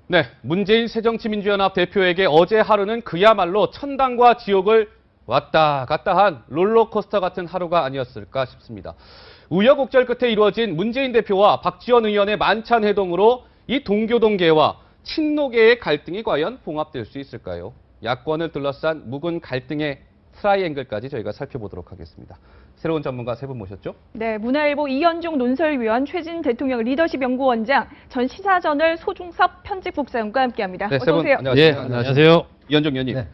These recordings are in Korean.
네, 문재인 새정치민주연합 대표에게 어제 하루는 그야말로 천당과 지옥을 왔다 갔다 한 롤러코스터 같은 하루가 아니었을까 싶습니다. 우여곡절 끝에 이루어진 문재인 대표와 박지원 의원의 만찬 회동으로 이 동교동계와 친노계의 갈등이 과연 봉합될 수 있을까요? 야권을 둘러싼 묵은 갈등의 트라이앵글까지 저희가 살펴보도록 하겠습니다. 새로운 전문가 세 분 모셨죠? 네, 문화일보 이현종 논설위원, 최진 대통령 리더십 연구원장, 전 시사저널 소중섭 편집국장과 함께합니다. 네, 어서 오세요. 안녕하세요. 네, 안녕하세요. 이현종 의원님. 네.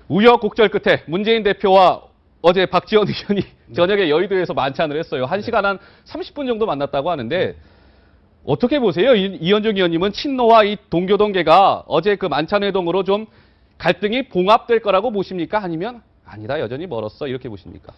우여곡절 끝에 문재인 대표와 어제 박지원 의원이 저녁에 여의도에서 만찬을 했어요. 1시간 한 30분 정도 만났다고 하는데 어떻게 보세요? 이현종 의원님은 친노와 이 동교동계가 어제 그 만찬 회동으로 좀 갈등이 봉합될 거라고 보십니까? 아니면 아니다, 여전히 멀었어, 이렇게 보십니까?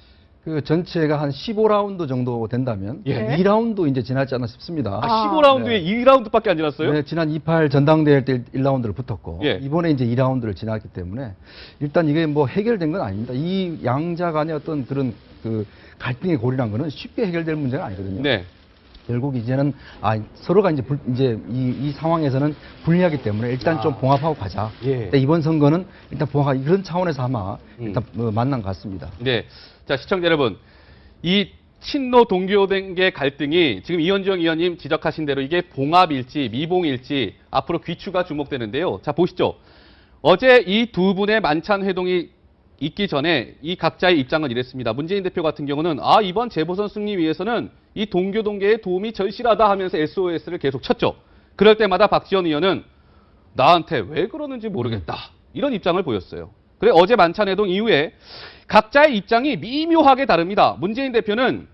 그 전체가 한 15라운드 정도 된다면 예. 2라운드 이제 지나지 않나 싶습니다. 15라운드에 네. 2라운드밖에 안 지났어요? 네, 지난 28 전당대회 때 1라운드를 붙었고 예. 이번에 이제 2라운드를 지났기 때문에 일단 이게 뭐 해결된 건 아닙니다. 이 양자 간의 어떤 그런 그 갈등의 골이란 거는 쉽게 해결될 문제가 아니거든요. 네. 결국 이제는 서로가 이제 이 상황에서는 불리하기 때문에 일단 좀 봉합하고 가자. 예. 근데 이번 선거는 일단 봉합 그런 차원에서 아마 일단 만난 것 같습니다. 네. 자, 시청자 여러분. 이 친노 동교동계 갈등이 지금 이현정 의원님 지적하신 대로 이게 봉합일지 미봉일지 앞으로 귀추가 주목되는데요. 자, 보시죠. 어제 이 두 분의 만찬 회동이 있기 전에 이 각자의 입장은 이랬습니다. 문재인 대표 같은 경우는 이번 재보선 승리 위해서는 이 동교동계의 도움이 절실하다 하면서 SOS를 계속 쳤죠. 그럴 때마다 박지원 의원은 나한테 왜 그러는지 모르겠다. 이런 입장을 보였어요. 그래 어제 만찬 회동 이후에 각자의 입장이 미묘하게 다릅니다. 문재인 대표는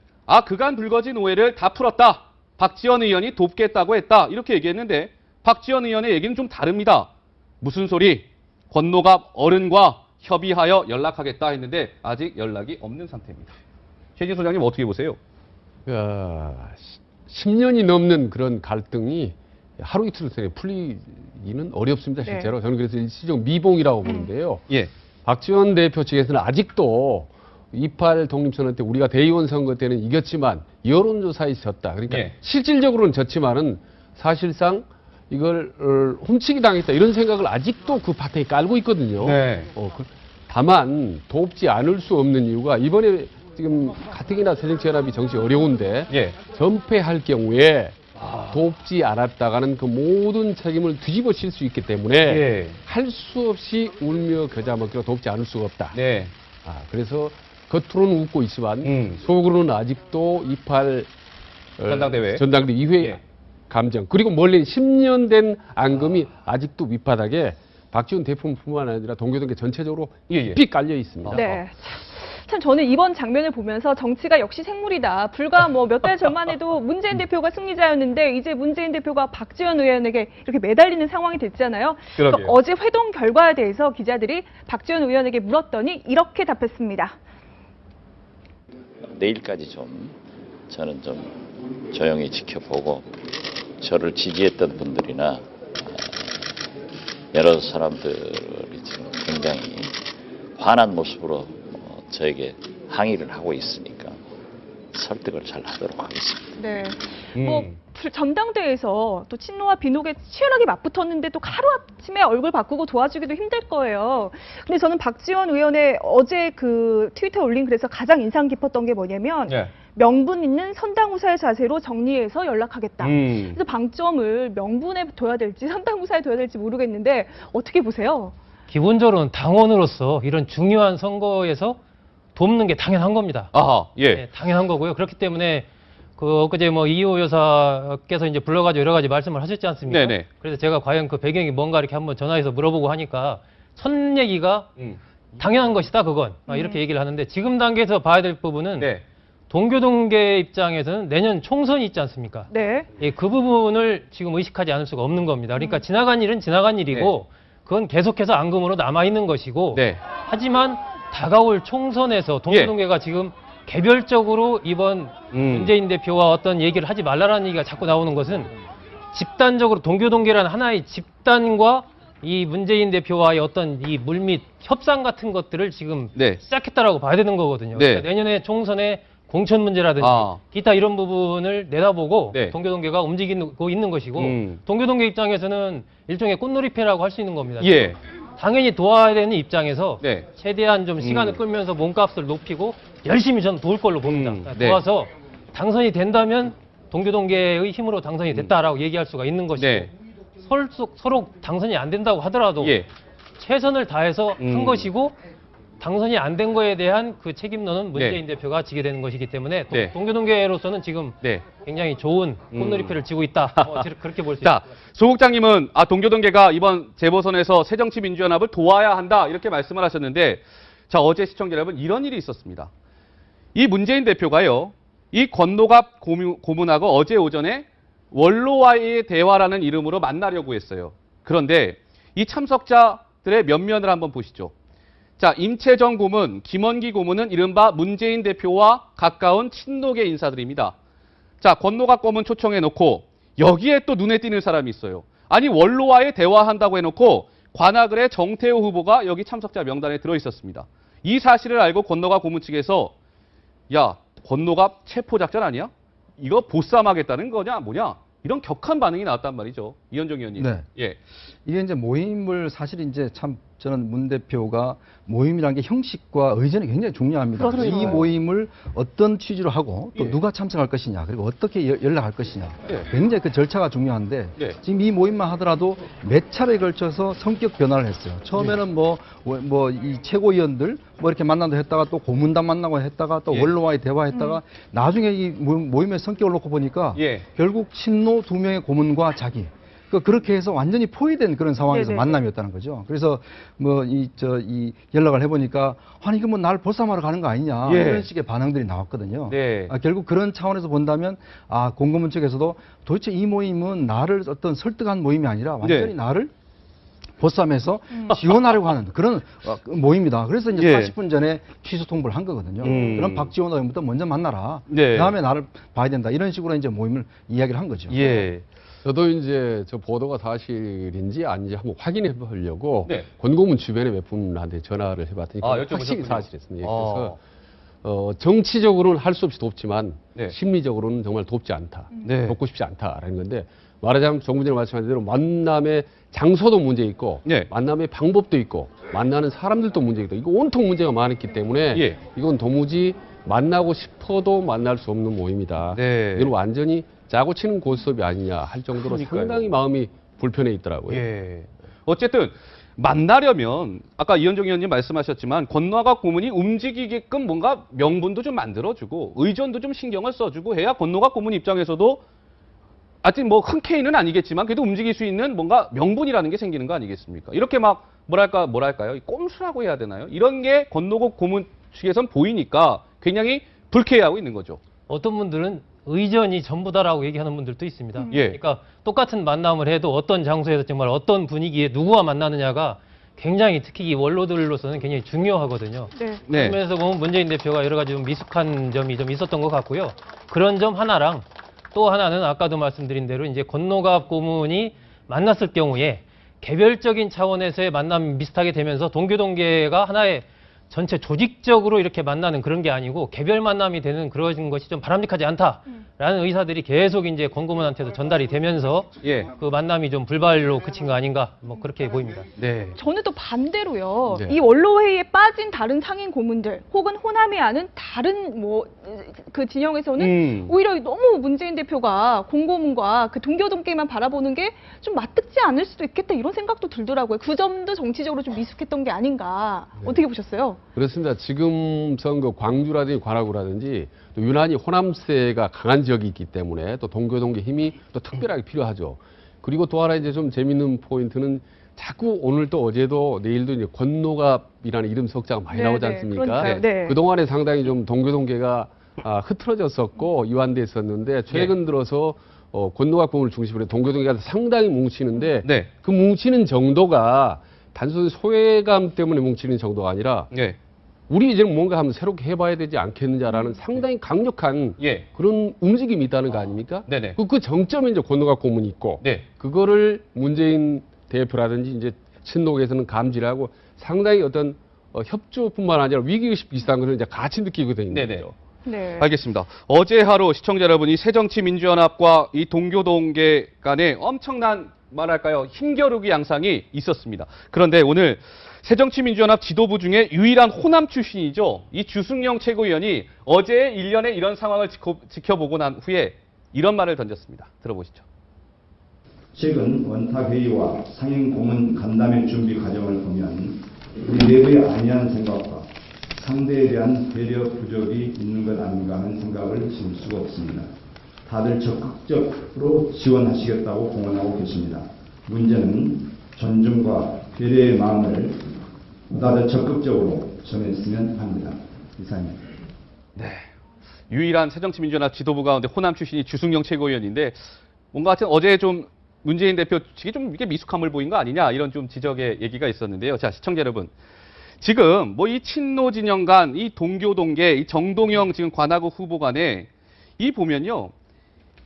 그간 불거진 오해를 다 풀었다. 박지원 의원이 돕겠다고 했다. 이렇게 얘기했는데 박지원 의원의 얘기는 좀 다릅니다. 무슨 소리? 권노갑 어른과 협의하여 연락하겠다 했는데 아직 연락이 없는 상태입니다. 최진 소장님 어떻게 보세요? 10년이 넘는 그런 갈등이 하루 이틀 사이에 풀리기는 어렵습니다, 실제로. 네. 저는 그래서 일시적 미봉이라고 보는데요. 예. 박지원 대표 측에서는 아직도 28 독립선언 때 우리가 대의원 선거 때는 이겼지만 여론조사에 졌다. 그러니까 예. 실질적으로는 졌지만은 사실상 이걸 훔치기 당했다 이런 생각을 아직도 그 바탕에 깔고 있거든요. 네. 다만 돕지 않을 수 없는 이유가 이번에 지금 가뜩이나 새정치연합이 정치 어려운데 예. 전패할 경우에 돕지 않았다가는 그 모든 책임을 뒤집어 칠 수 있기 때문에 예. 할 수 없이 울며 겨자 먹기로 돕지 않을 수가 없다. 네. 그래서 겉으로는 웃고 있지만 속으로는 아직도 28 전당대회 이후의 예. 감정 그리고 멀리 10년 된 앙금이 아직도 밑바닥에 박지원 대표뿐만 아니라 동교동계 전체적으로 삐 깔려 있습니다. 네. 참 저는 이번 장면을 보면서 정치가 역시 생물이다. 불과 뭐 몇 달 전만 해도 문재인 대표가 승리자였는데 이제 문재인 대표가 박지원 의원에게 이렇게 매달리는 상황이 됐잖아요. 그래서 어제 회동 결과에 대해서 기자들이 박지원 의원에게 물었더니 이렇게 답했습니다. 내일까지 저는 좀 조용히 지켜보고 저를 지지했던 분들이나 여러 사람들이 지금 굉장히 화난 모습으로 저에게 항의를 하고 있으니까 설득을 잘 하도록 하겠습니다. 네. 뭐 전당대회에서 또 친노와 비노가 치열하게 맞붙었는데 또 하루아침에 얼굴 바꾸고 도와주기도 힘들 거예요. 근데 저는 박지원 의원의 어제 그 트위터에 올린 글에서 가장 인상 깊었던 게 뭐냐면 명분 있는 선당후사의 자세로 정리해서 연락하겠다. 그래서 방점을 명분에 둬야 될지 선당후사에 둬야 될지 모르겠는데 어떻게 보세요? 기본적으로는 당원으로서 이런 중요한 선거에서 돕는 게 당연한 겁니다. 네, 당연한 거고요. 그렇기 때문에 엊그제 이호 여사께서 이제 불러가지고 여러 가지 말씀을 하셨지 않습니까? 네네. 그래서 제가 과연 그 배경이 뭔가 이렇게 한번 전화해서 물어보고 하니까 첫 얘기가 당연한 것이다, 그건. 이렇게 얘기를 하는데 지금 단계에서 봐야 될 부분은 동교동계 입장에서는 내년 총선이 있지 않습니까? 네. 예, 그 부분을 지금 의식하지 않을 수가 없는 겁니다. 그러니까 지나간 일은 지나간 일이고 그건 계속해서 앙금으로 남아있는 것이고 하지만 다가올 총선에서 동교동계가 지금 개별적으로 이번 문재인 대표와 어떤 얘기를 하지 말라라는 얘기가 자꾸 나오는 것은 집단적으로 동교동계라는 하나의 집단과 이 문재인 대표와의 어떤 이 물밑 협상 같은 것들을 지금 시작했다라고 봐야 되는 거거든요. 그러니까 내년에 총선에 공천 문제라든지 기타 이런 부분을 내다보고 네. 동교동계가 움직이고 있는 것이고 음. 동교동계 입장에서는 일종의 꽃놀이패라고 할 수 있는 겁니다. 예. 당연히 도와야 되는 입장에서 네. 최대한 좀 시간을 끌면서 몸값을 높이고 열심히 저는 도울 걸로 봅니다. 네. 도와서 당선이 된다면 동교동계의 힘으로 당선이 됐다라고 얘기할 수가 있는 것이고 네. 서로 당선이 안 된다고 하더라도 예. 최선을 다해서 한 것이고 당선이 안 된 거에 대한 그 책임론은 문재인 대표가 지게 되는 것이기 때문에 네. 동교동계로서는 지금 네. 굉장히 좋은 꽃놀이패를 쥐고 있다. 그렇게 볼 수 자, 있습니다. 조 국장님은 동교동계가 이번 재보선에서 새정치민주연합을 도와야 한다 이렇게 말씀을 하셨는데 자, 어제 시청자 여러분 이런 일이 있었습니다. 이 문재인 대표가요. 이 권노갑 고문하고 어제 오전에 원로와의 대화라는 이름으로 만나려고 했어요. 그런데 이 참석자들의 면면을 한번 보시죠. 자, 임채정 고문, 김원기 고문은 이른바 문재인 대표와 가까운 친노계 인사들입니다. 자, 권노갑 고문 초청해놓고 여기에 또 눈에 띄는 사람이 있어요. 아니 원로와의 대화한다고 해놓고 관악을의 정태호 후보가 여기 참석자 명단에 들어있었습니다. 이 사실을 알고 권노갑 고문 측에서 야, 권노갑 체포작전 아니야? 이거 보쌈하겠다는 거냐 뭐냐? 이런 격한 반응이 나왔단 말이죠. 이현정 의원님. 네. 예. 이게 이제 모임을 사실 이제 참 저는 문 대표가 모임이라는 게 형식과 의전이 굉장히 중요합니다. 그렇죠. 이 모임을 어떤 취지로 하고 또 예. 누가 참석할 것이냐 그리고 어떻게 연락할 것이냐 예. 굉장히 그 절차가 중요한데 예. 지금 이 모임만 하더라도 몇 차례에 걸쳐서 성격 변화를 했어요. 처음에는 뭐 이 최고위원들 뭐 이렇게 만난다 했다가 또 고문단 만나고 했다가 또 예. 원로와의 대화했다가 나중에 이 모임의 성격을 놓고 보니까 예. 결국 친노 2명의 고문과 자기 그렇게 해서 완전히 포위된 그런 상황에서 네네. 만남이었다는 거죠. 그래서 뭐 이 연락을 해보니까 아니 이거 뭐 날 보쌈하러 가는 거 아니냐 예. 이런 식의 반응들이 나왔거든요. 네. 결국 그런 차원에서 본다면 공고문 측에서도 도대체 이 모임은 나를 어떤 설득한 모임이 아니라 완전히 네. 나를 보쌈해서 지원하려고 하는 그런 모임이다. 그래서 이제 예. 40분 전에 취소 통보를 한 거거든요. 그럼 박지원 의원부터 먼저 만나라. 네. 그다음에 나를 봐야 된다. 이런 식으로 이제 모임을 이야기를 한 거죠. 예. 저도 이제 저 보도가 사실인지 아닌지 한번 확인해 보려고 네. 권고문 주변에 몇 분한테 전화를 해봤더니 여쭤보셨군요. 확실히 사실이었습니다. 그래서 정치적으로는 할 수 없이 돕지만 네. 심리적으로는 정말 돕지 않다. 네. 돕고 싶지 않다라는 건데 말하자면 정부장님 말씀하신 대로 만남의 장소도 문제 있고 네. 만남의 방법도 있고 만나는 사람들도 문제 있고 이거 온통 문제가 많았기 때문에 예. 이건 도무지 만나고 싶어도 만날 수 없는 모임이다. 네. 이건 완전히 짜고 치는 고스톱이 아니냐 할 정도로 그러니까요. 상당히 마음이 불편해 있더라고요. 예. 어쨌든 만나려면 아까 이현정 의원님 말씀하셨지만 권노갑 고문이 움직이게끔 뭔가 명분도 좀 만들어주고 의전도 좀 신경을 써주고 해야 권노갑 고문 입장에서도 아직 뭐 흔쾌히는 아니겠지만 그래도 움직일 수 있는 뭔가 명분이라는 게 생기는 거 아니겠습니까? 이렇게 막 뭐랄까요? 꼼수라고 해야 되나요? 이런 게 권노갑 고문 측에선 보이니까 굉장히 불쾌해하고 있는 거죠. 어떤 분들은 의전이 전부다라고 얘기하는 분들도 있습니다. 예. 그러니까 똑같은 만남을 해도 어떤 장소에서 정말 어떤 분위기에 누구와 만나느냐가 굉장히 특히 이 원로들로서는 굉장히 중요하거든요. 네. 네. 그러면서 보면 문재인 대표가 여러 가지 좀 미숙한 점이 좀 있었던 것 같고요. 그런 점 하나랑 또 하나는 아까도 말씀드린 대로 이제 권노갑 고문이 만났을 경우에 개별적인 차원에서의 만남이 비슷하게 되면서 동교동계가 하나의 전체 조직적으로 이렇게 만나는 그런 게 아니고 개별 만남이 되는 그런 것이 좀 바람직하지 않다라는 의사들이 계속 이제 권고문한테도 전달이 되면서 예. 그 만남이 좀 불발로 그친 거 아닌가 뭐 그렇게 보입니다. 네. 저는 또 반대로요. 네. 이 원로회의에 빠진 다른 상인 고문들 혹은 호남이 아는 다른 뭐 그 진영에서는 오히려 너무 문재인 대표가 공고문과 그 동교동계만 바라보는 게 좀 맞듣지 않을 수도 있겠다 이런 생각도 들더라고요. 그 점도 정치적으로 좀 미숙했던 게 아닌가. 어떻게 보셨어요? 그렇습니다. 지금 선거 광주라든지 관악구라든지 또 유난히 호남세가 강한 지역이 있기 때문에 또 동교동계 힘이 또 특별하게 필요하죠. 그리고 또 하나 이제 좀 재밌는 포인트는 자꾸 오늘 또 어제도 내일도 이제 권노갑이라는 이름 석자가 많이 네, 나오지 네, 않습니까? 그러니까요. 네. 그동안에 상당히 좀 동교동계가 흐트러졌었고 이완돼 있었는데 최근 들어서 권노갑 부분을 중심으로 동교동계가 상당히 뭉치는데 네. 그 뭉치는 정도가 단순히 소외감 때문에 뭉치는 정도가 아니라 예. 우리 이제는 뭔가 한번 새롭게 해봐야 되지 않겠느냐라는 상당히 강력한 예. 그런 움직임이 있다는 거 아닙니까? 네네. 그 점점에 이제 권노갑 고문이 있고 네. 그거를 문재인 대표라든지 이제 친노계에서는 감지를 하고 상당히 어떤 협조뿐만 아니라 위기의식 비슷한 것을 이제 같이 느끼게 되는 네네. 거죠. 네. 알겠습니다. 어제 하루 시청자 여러분이 새정치민주연합과 이 동교동계 간에 엄청난 말할까요? 힘겨루기 양상이 있었습니다. 그런데 오늘 새정치민주연합 지도부 중에 유일한 호남 출신이죠. 이 주승용 최고위원이 어제 일련의 이런 상황을 지켜보고 난 후에 이런 말을 던졌습니다. 들어보시죠. 최근 원탁회의와 상임 고문 간담회 준비 과정을 보면 우리 내부의 안이한 생각과 상대에 대한 배려 부족이 있는 것 아닌가 하는 생각을 지울 수가 없습니다. 다들 적극적으로 지원하시겠다고 공언하고 계십니다. 문제는 존중과 배려의 마음을 보다 적극적으로 전했으면 합니다. 이상입니다. 네. 유일한 새정치민주연합 지도부 가운데 호남 출신이 주승용 최고위원인데 뭔가 하여튼 어제 좀 문재인 대표 측이 좀 이게 미숙함을 보인 거 아니냐 이런 좀 지적의 얘기가 있었는데요. 자, 시청자 여러분. 지금 뭐 이 친노 진영 간 이 동교동계 이 정동영 지금 관악구 후보 간에 이 보면요.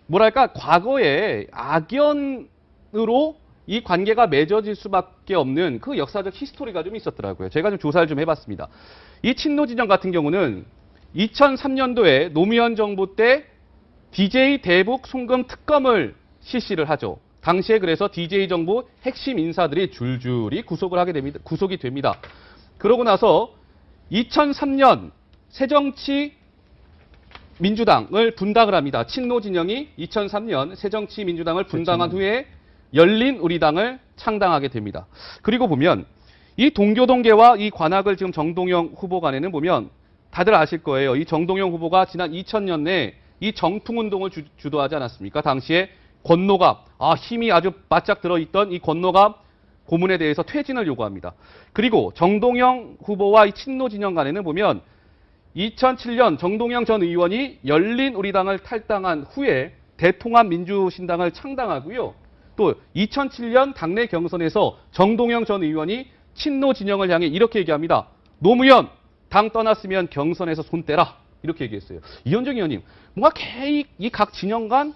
뭐랄까 과거에 악연으로 이 관계가 맺어질 수밖에 없는 그 역사적 히스토리가 좀 있었더라고요. 제가 좀 조사를 좀 해봤습니다. 이 친노 진영 같은 경우는 2003년도에 노무현 정부 때 DJ 대북 송금 특검을 실시를 하죠. 당시에 그래서 DJ 정부 핵심 인사들이 줄줄이 구속이 됩니다. 그러고 나서 2003년 새정치민주당을 분당을 합니다. 친노 진영이 2003년 새정치민주당을 분당한 후에 열린우리당을 창당하게 됩니다. 그리고 보면 이 동교동계와 이 관악을 지금 정동영 후보 간에는 보면 다들 아실 거예요. 이 정동영 후보가 지난 2000년에 이 정풍운동을 주도하지 않았습니까? 당시에 권노갑, 힘이 아주 바짝 들어있던 이 권노갑 고문에 대해서 퇴진을 요구합니다. 그리고 정동영 후보와 이 친노 진영 간에는 보면 2007년 정동영 전 의원이 열린우리당을 탈당한 후에 대통합민주신당을 창당하고요. 또 2007년 당내 경선에서 정동영 전 의원이 친노 진영을 향해 이렇게 얘기합니다. 노무현 당 떠났으면 경선에서 손 떼라. 이렇게 얘기했어요. 이현정 의원님, 뭔가 이 각 진영 간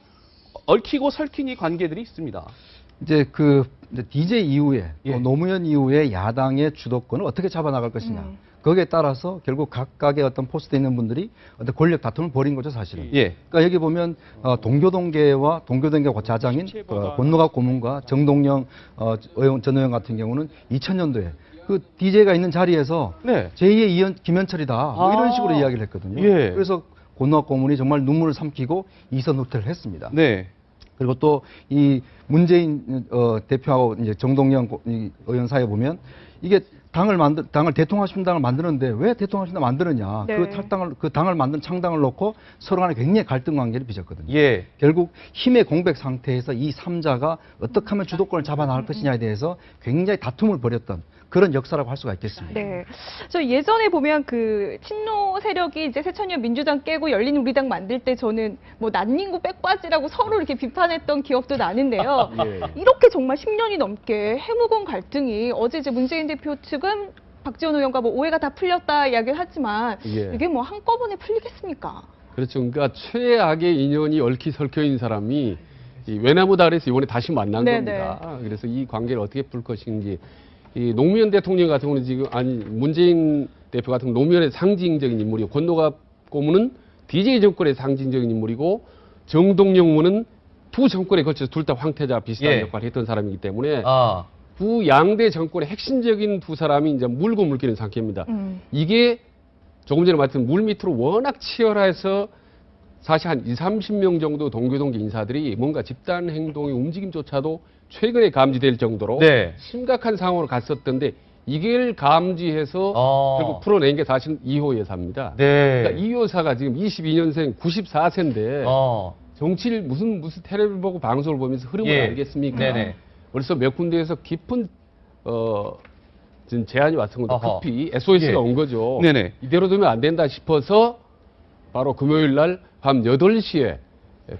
얽히고 설킨 이 관계들이 있습니다. 이제 DJ 이후에 또 노무현 이후에 야당의 주도권을 어떻게 잡아나갈 것이냐. 거기에 따라서 결국 각각의 어떤 포스트에 있는 분들이 어떤 권력 다툼을 벌인 거죠, 사실은. 그러니까 여기 보면 동교동계와 동교동계 자장인 권노갑 고문과 정동영 전 의원 같은 경우는 2000년도에 그 DJ가 있는 자리에서 제2의 김현철이다. 뭐 이런 식으로 이야기를 했거든요. 그래서 권노갑 고문이 정말 눈물을 삼키고 이선 후퇴를 했습니다. 그리고 또 이 문재인 대표하고 이제 정동영 의원 사이에 보면 이게 당을 대통합신당을 만드는데 왜 대통합신당 만드느냐? 그 당을 만든 창당을 놓고 서로 간에 굉장히 갈등 관계를 빚었거든요. 결국 힘의 공백 상태에서 이 3자가 어떻게 하면 주도권을 잡아나갈 것이냐에 대해서 굉장히 다툼을 벌였던 그런 역사라고 할 수가 있겠습니다. 네. 저 예전에 보면 그 친노 세력이 이제 새천년 민주당 깨고 열린우리당 만들 때 저는 뭐 난닝구 백바지라고 서로 이렇게 비판했던 기억도 나는데요. 이렇게 정말 10년이 넘게 해묵은 갈등이 어제 이제 문재인 대표 측은 박지원 의원과 뭐 오해가 다 풀렸다 이야기를 하지만 이게 뭐 한꺼번에 풀리겠습니까? 그렇죠. 그러니까 최악의 인연이 얽히설켜 있는 사람이 이 외나무다 그래서 이번에 다시 만난 겁니다. 그래서 이 관계를 어떻게 풀 것인지. 이 노무현 대통령 같은 경우는 지금 문재인 대표 같은 경우 노무현의 상징적인 인물이고 권노갑 고문은 DJ 정권의 상징적인 인물이고 정동영 의원은 두 정권에 걸쳐서 둘 다 황태자 비슷한 역할을 했던 사람이기 때문에 두 양대 정권의 핵심적인 두 사람이 이제 물고 물기는 상태입니다. 이게 조금 전에 말했던 물 밑으로 워낙 치열해서 사실 한 20-30명 정도 동교동계 인사들이 뭔가 집단 행동의 움직임조차도 최근에 감지될 정도로 심각한 상황으로 갔었던데 이걸 감지해서 결국 풀어낸 게 사실 이호 여사입니다. 그러니까 이호 여사가 지금 22년생 94세인데 정치를 무슨 텔레비전 보고 방송을 보면서 흐름을 알겠습니까? 그래서 몇 군데에서 깊은 지금 제안이 왔던 건데 급히 SOS가 온 거죠. 이대로 두면 안 된다 싶어서 바로 금요일 날 밤 8시에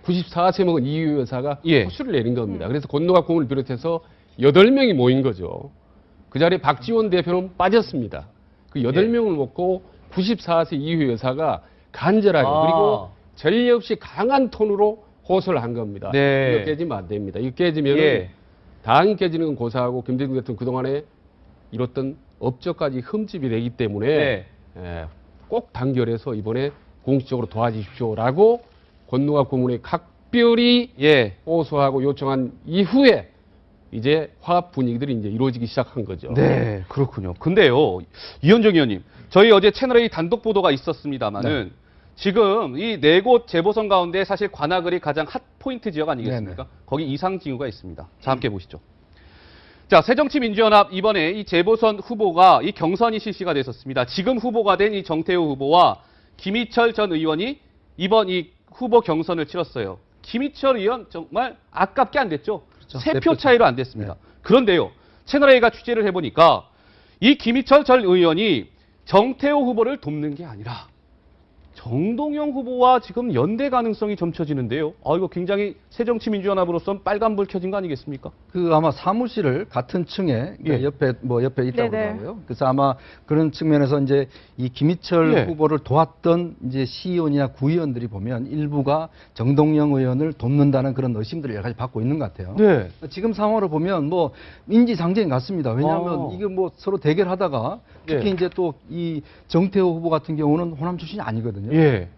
94세 먹은 이유 여사가 호수를 내린 겁니다. 그래서 권노갑 고문을 비롯해서 8명이 모인 거죠. 그 자리에 박지원 대표는 빠졌습니다. 그 8명을 먹고 94세 이유 여사가 간절하게 그리고 전례 없이 강한 톤으로 호소를 한 겁니다. 이거 깨지면 안 됩니다. 이거 깨지면 당이 깨지는 건 고사하고 김대중 대통령 그동안에 이뤘던 업적까지 흠집이 되기 때문에 꼭 단결해서 이번에 공식적으로 도와주십시오라고 권노갑 고문의 각별히 예. 호소하고 요청한 이후에 이제 화합 분위기들이 이제 이루어지기 시작한 거죠. 네, 그렇군요. 근데요, 이현정 의원님, 저희 어제 채널A 단독 보도가 있었습니다만은 지금 이 4곳 재보선 가운데 사실 관악을이 가장 핫 포인트 지역 아니겠습니까? 거기 이상 징후가 있습니다. 자, 함께 보시죠. 자, 새정치민주연합 이번에 이 재보선 후보가 이 경선이 실시가 됐었습니다. 지금 후보가 된 이 정태호 후보와 김희철 전 의원이 이번 이 후보 경선을 치렀어요. 김희철 의원 정말 아깝게 안 됐죠. 그렇죠. 3표 차이로 안 됐습니다. 그런데요, 채널A가 취재를 해보니까 이 김희철 전 의원이 정태호 후보를 돕는 게 아니라 정동영 후보와 지금 연대 가능성이 점쳐지는데요. 이거 굉장히 새정치민주연합으로선 빨간불 켜진 거 아니겠습니까? 그 아마 사무실을 같은 층에 예. 옆에 있다고 네네. 하더라고요. 그래서 아마 그런 측면에서 이제 이 김희철 예. 후보를 도왔던 이제 시의원이나 구의원들이 보면 일부가 정동영 의원을 돕는다는 그런 의심들을 여러 가지 받고 있는 것 같아요. 네. 지금 상황으로 보면 뭐 인지상정인 같습니다. 왜냐하면 이게 뭐 서로 대결하다가 특히 예. 이제 또 이 정태호 후보 같은 경우는 호남 출신이 아니거든요. 예.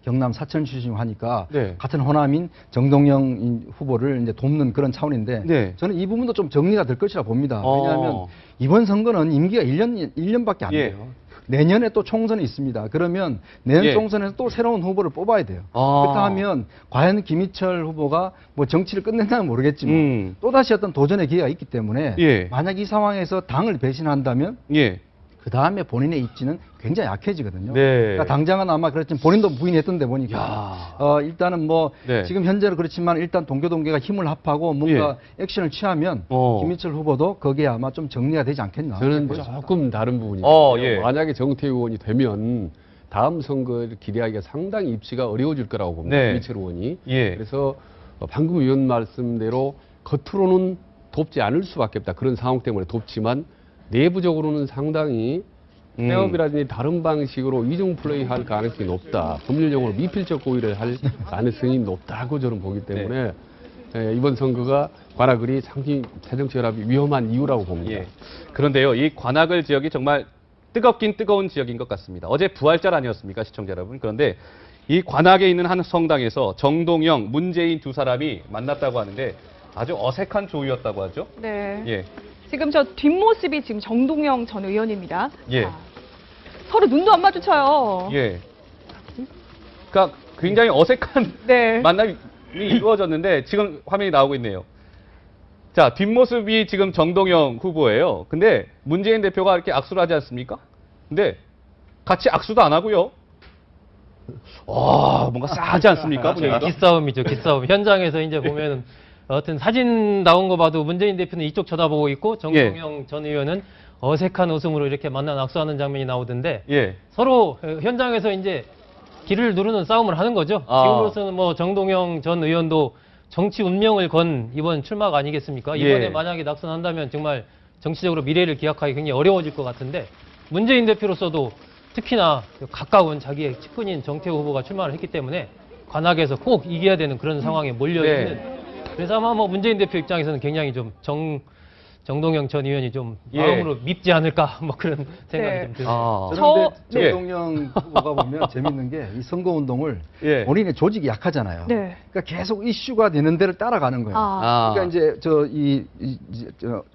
경남 사천 출신이고 하니까 네. 같은 호남인 정동영 후보를 이제 돕는 그런 차원인데 네. 저는 이 부분도 좀 정리가 될 것이라 봅니다. 어. 왜냐하면 이번 선거는 임기가 1년밖에 안 예. 돼요. 내년에 또 총선이 있습니다. 그러면 내년 예. 총선에서 또 새로운 후보를 뽑아야 돼요. 아. 그렇다면 과연 김희철 후보가 뭐 정치를 끝낸다는 모르겠지만 또다시 어떤 도전의 기회가 있기 때문에 예. 만약 이 상황에서 당을 배신한다면 예. 그 다음에 본인의 입지는 굉장히 약해지거든요. 네. 그러니까 당장은 아마 그렇지만 본인도 부인했던데 보니까 야. 일단은 뭐 네. 지금 현재는 그렇지만 일단 동교동계가 힘을 합하고 뭔가 액션을 취하면 김희철 후보도 거기에 아마 좀 정리가 되지 않겠나. 저는 조금 다른 부분입니다. 예. 만약에 정태호 의원이 되면 다음 선거를 기대하기가 상당히 입지가 어려워질 거라고 봅니다. 네. 김희철 의원이. 예. 그래서 방금 의원 말씀대로 겉으로는 돕지 않을 수밖에 없다. 그런 상황 때문에 돕지만 내부적으로는 상당히 태업이라든지 다른 방식으로 이중 플레이할 가능성이 높다. 법률용어로 미필적 고의를 할 가능성이 높다고 저는 보기 때문에 이번 선거가 관악을이 상당히 새정치연합이 위험한 이유라고 봅니다. 예. 그런데요, 이 관악을 지역이 정말 뜨겁긴 뜨거운 지역인 것 같습니다. 어제 부활절 아니었습니까, 시청자 여러분? 그런데 이 관악에 있는 한 성당에서 정동영, 문재인 두 사람이 만났다고 하는데 아주 어색한 조유였다고 하죠. 네. 예. 지금 저 뒷모습이 지금 정동영 전 의원입니다. 예. 자, 서로 눈도 안 마주쳐요. 예. 그러니까 굉장히 어색한 네. 만남이 이루어졌는데 지금 화면이 나오고 있네요. 자, 뒷모습이 지금 정동영 후보예요. 근데 문재인 대표가 이렇게 악수를 하지 않습니까? 근데 같이 악수도 안 하고요. 뭔가 싸하지 않습니까? 분위기가? 기싸움이죠, 기싸움. 현장에서 이제 보면은 어떤 사진 나온 거 봐도 문재인 대표는 이쪽 쳐다보고 있고 정동영 전 의원은 어색한 웃음으로 이렇게 만나 악수하는 장면이 나오던데 예. 서로 현장에서 이제 길을 누르는 싸움을 하는 거죠. 지금으로서는 뭐 정동영 전 의원도 정치 운명을 건 이번 출마가 아니겠습니까? 이번에 만약에 낙선한다면 정말 정치적으로 미래를 기약하기 굉장히 어려워질 것 같은데 문재인 대표로서도 특히나 가까운 자기의 측근인 정태호 후보가 출마를 했기 때문에 관악에서 꼭 이겨야 되는 그런 상황에 몰려있는 그래서 아마 뭐 문재인 대표 입장에서는 굉장히 좀 정동영 전 의원이 좀 마음으로 밉지 않을까 뭐 그런 생각이 좀 듭니다. 그런데 정동영 후보가 보면 재밌는 게 이 선거 운동을 본인의 조직이 약하잖아요. 네. 그러니까 계속 이슈가 되는 데를 따라가는 거예요. 그러니까 이제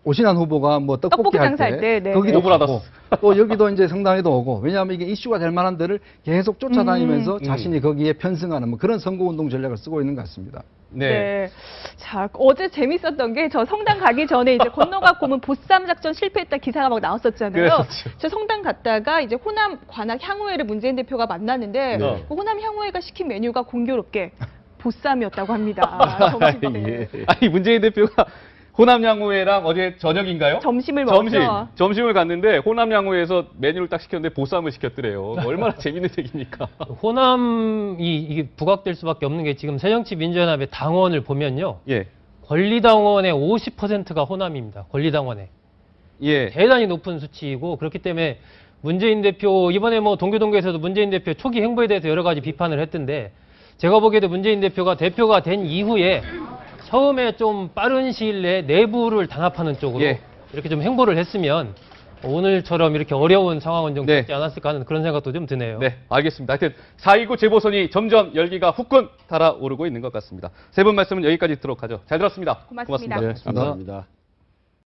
오신환 후보가 뭐 떡볶이 할 때 거기도 가고 또 여기도 이제 성당에도 오고 왜냐하면 이게 이슈가 될 만한 데를 계속 쫓아다니면서 자신이 거기에 편승하는 뭐 그런 선거 운동 전략을 쓰고 있는 것 같습니다. 네. 자, 어제 재밌었던 게 저 성당 가기 전에 이제 건너가 고문 보쌈 작전 실패했다 기사가 막 나왔었잖아요. 그랬었죠. 저 성당 갔다가 이제 호남 관악 향후회를 문재인 대표가 만났는데 그 호남 향후회가 시킨 메뉴가 공교롭게 보쌈이었다고 합니다. 점심 때. 아니 문재인 대표가 호남 양호회랑 어제 저녁인가요? 점심을 먹었죠. 점심을 갔는데 호남 양호회에서 메뉴를 딱 시켰는데 보쌈을 시켰더래요. 얼마나 재밌는 얘기입니까? 호남이 이게 부각될 수밖에 없는 게 지금 새정치민주연합의 당원을 보면요. 권리당원의 50%가 호남입니다. 권리당원의. 대단히 높은 수치이고 그렇기 때문에 문재인 대표 이번에 뭐 동교동계에서도 문재인 대표 초기 행보에 대해서 여러 가지 비판을 했던데 제가 보기에도 문재인 대표가 된 이후에 처음에 좀 빠른 시일 내에 내부를 단합하는 쪽으로 이렇게 좀 행보를 했으면 오늘처럼 이렇게 어려운 상황은 좀 네. 겪지 않았을까 하는 그런 생각도 좀 드네요. 네, 알겠습니다. 하여튼 4.29 재보선이 점점 열기가 후끈 달아오르고 있는 것 같습니다. 세 분 말씀은 여기까지 듣도록 하죠. 잘 들었습니다. 고맙습니다. 네, 감사합니다.